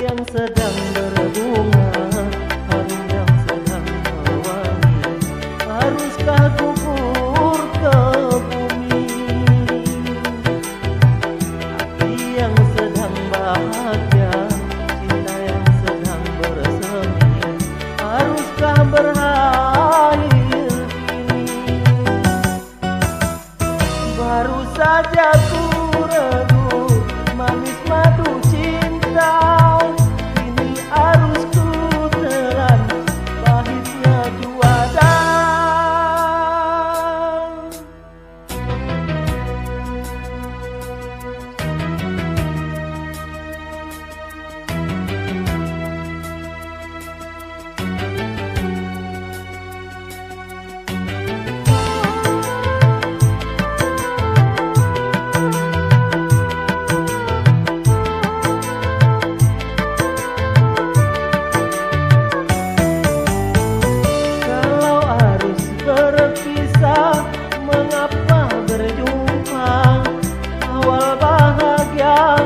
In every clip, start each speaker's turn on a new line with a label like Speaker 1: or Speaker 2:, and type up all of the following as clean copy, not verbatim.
Speaker 1: yang sedang berbunga, harum yang sedang mewangi, haruskah gugur ke bumi? Hati yang sedang bahagia, cinta yang sedang bersemi, haruskah berakhir kini? Baru saja ku rebut manis madu cinta, kini harus ku telan pahitnya juara. Mengapa berjumpa, awal bahagia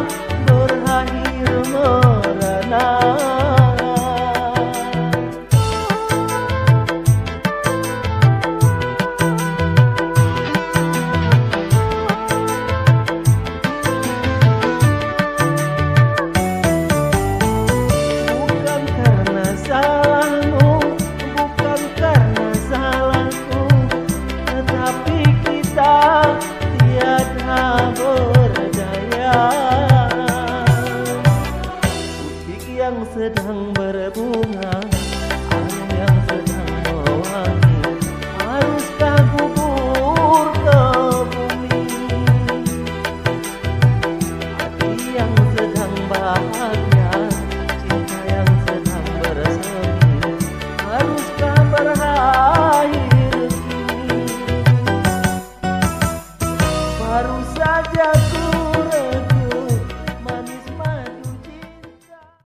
Speaker 1: berakhir merana. Bukan karena salahmu, bukan karena salahku, tetapi kita tiada berdaya. Putih yang sedang berbunga, harum yang sedang mewangi, haruskah gugur ke bumi? Hati yang sedang bahagia, cinta yang sedang bersemi, harus